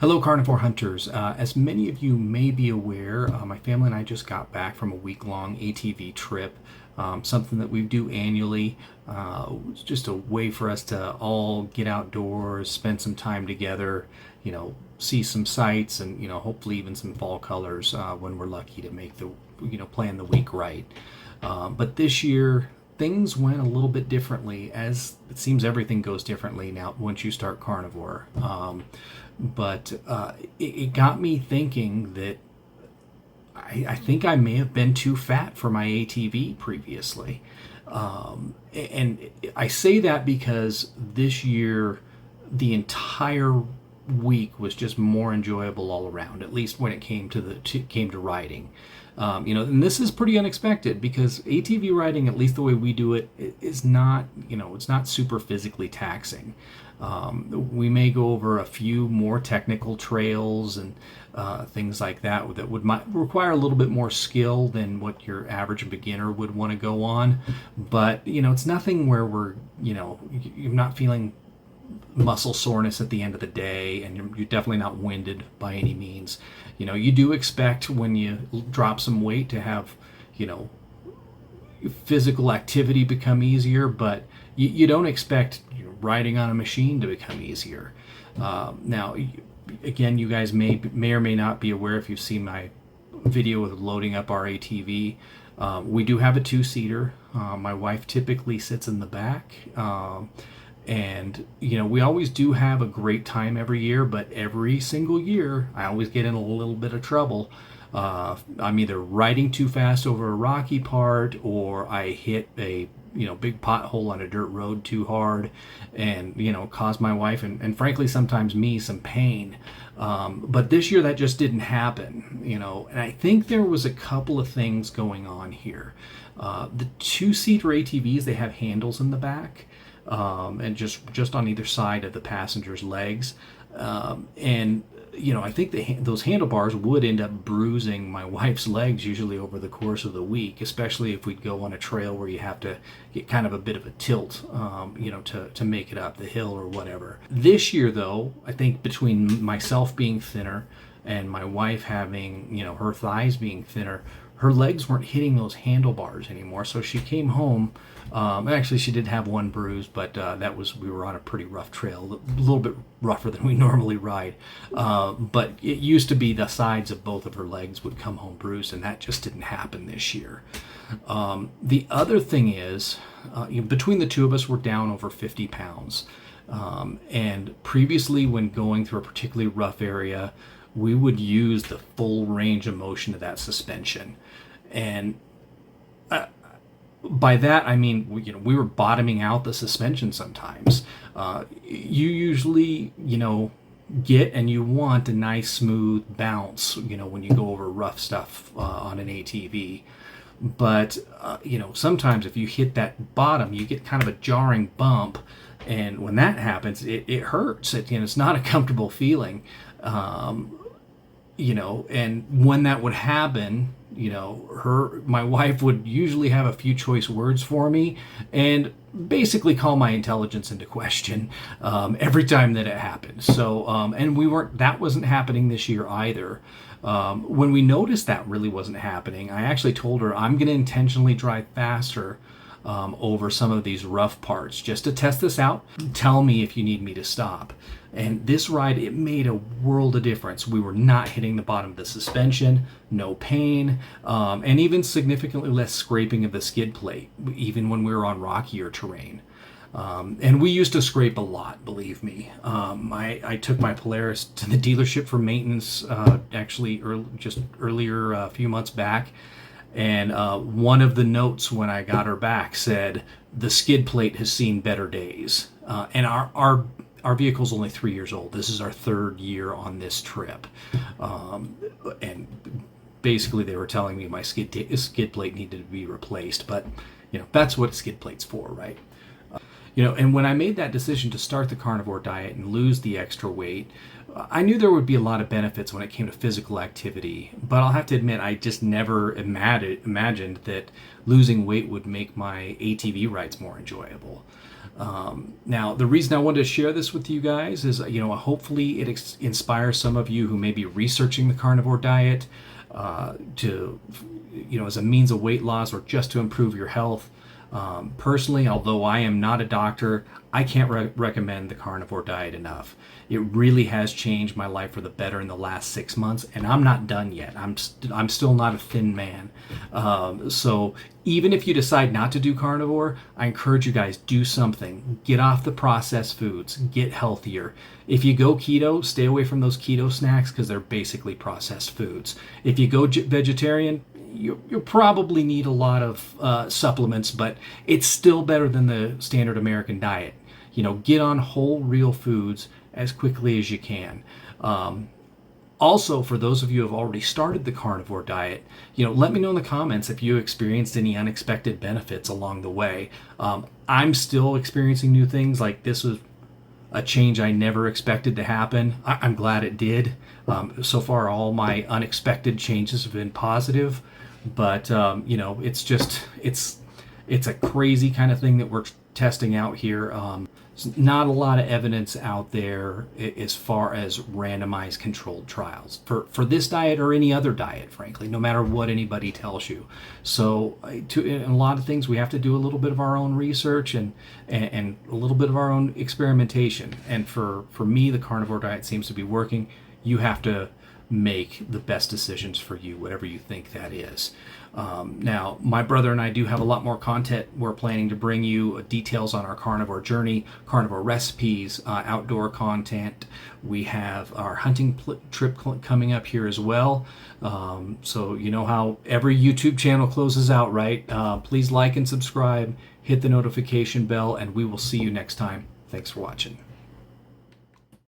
Hello, Carnivore Hunters. As many of you may be aware, my family and I just got back from a week-long ATV trip, something that we do annually. It's just a way for us to all get outdoors, spend some time together, see some sights, and hopefully even some fall colors when we're lucky to make the, plan the week right. But this year, things went a little bit differently, as it seems everything goes differently now once you start carnivore. But it got me thinking that I think I may have been too fat for my ATV previously. And I say that because this year, the entire week was just more enjoyable all around, at least when it came to riding. And this is pretty unexpected because ATV riding, at least the way we do it, is not, it's not super physically taxing. We may go over a few more technical trails and things like that might require a little bit more skill than what your average beginner would want to go on. But, it's nothing where you're not feeling muscle soreness at the end of the day, and you're definitely not winded by any means. You do expect when you drop some weight to have, physical activity become easier, but you don't expect riding on a machine to become easier. Now, again, you guys may or may not be aware if you've seen my video of loading up our ATV. We do have a two-seater. My wife typically sits in the back. And, we always do have a great time every year, but every single year I always get in a little bit of trouble. I'm either riding too fast over a rocky part, or I hit a big pothole on a dirt road too hard and, cause my wife and frankly sometimes me some pain. But this year that just didn't happen, and I think there was a couple of things going on here. The two-seater ATVs, they have handles in the back. And just on either side of the passenger's legs. And I think those handlebars would end up bruising my wife's legs usually over the course of the week, especially if we'd go on a trail where you have to get kind of a bit of a tilt, to make it up the hill or whatever. This year, though, I think between myself being thinner and my wife having, her thighs being thinner, her legs weren't hitting those handlebars anymore. So she came home. Actually, she did have one bruise, but we were on a pretty rough trail, a little bit rougher than we normally ride. But it used to be the sides of both of her legs would come home bruised, and that just didn't happen this year. The other thing is, between the two of us, we're down over 50 pounds. And previously, when going through a particularly rough area, we would use the full range of motion of that suspension. And by that, I mean, we were bottoming out the suspension sometimes. You usually, get and you want a nice smooth bounce, when you go over rough stuff on an ATV. But, sometimes if you hit that bottom, you get kind of a jarring bump. And when that happens, it hurts. It's not a comfortable feeling. And when that would happen, my wife would usually have a few choice words for me and basically call my intelligence into question every time that it happened. So, and that wasn't happening this year either. When we noticed that really wasn't happening, I actually told her I'm going to intentionally drive faster over some of these rough parts just to test this out. Tell me if you need me to stop. And this ride, it made a world of difference. We were not hitting the bottom of the suspension, no pain, and even significantly less scraping of the skid plate, even when we were on rockier terrain. And we used to scrape a lot, believe me. I took my Polaris to the dealership for maintenance, just earlier, a few months back. And one of the notes when I got her back said, "The skid plate has seen better days." And our vehicle's only 3 years old. This is our third year on this trip. And basically they were telling me my skid plate needed to be replaced. But, that's what a skid plate's for, right? And when I made that decision to start the carnivore diet and lose the extra weight, I knew there would be a lot of benefits when it came to physical activity, but I'll have to admit I just never imagined that losing weight would make my ATV rides more enjoyable. Now, the reason I wanted to share this with you guys is, hopefully it inspires some of you who may be researching the carnivore diet to, as a means of weight loss or just to improve your health. Personally, although I am not a doctor, I can't recommend the carnivore diet enough. It really has changed my life for the better in the last 6 months, and I'm not done yet. I'm still not a thin man. So even if you decide not to do carnivore, I encourage you guys, do something. Get off the processed foods. Get healthier. If you go keto, stay away from those keto snacks because they're basically processed foods. If you go vegetarian, you'll probably need a lot of supplements, but it's still better than the standard American diet. Get on whole, real foods as quickly as you can. Also, for those of you who have already started the carnivore diet, let me know in the comments if you experienced any unexpected benefits along the way. I'm still experiencing new things. Like, this was a change I never expected to happen. I'm glad it did. So far, all my unexpected changes have been positive, but it's a crazy kind of thing that we're testing out here. There's not a lot of evidence out there as far as randomized controlled trials for this diet or any other diet, frankly, no matter what anybody tells you. So in a lot of things, we have to do a little bit of our own research and a little bit of our own experimentation. And for me, the carnivore diet seems to be working. You have to make the best decisions for you, whatever you think that is. Now, my brother and I do have a lot more content. We're planning to bring you details on our carnivore journey, carnivore recipes, outdoor content. We have our hunting trip coming up here as well. So you know how every YouTube channel closes out, right? Please like and subscribe, hit the notification bell, and we will see you next time. Thanks for watching.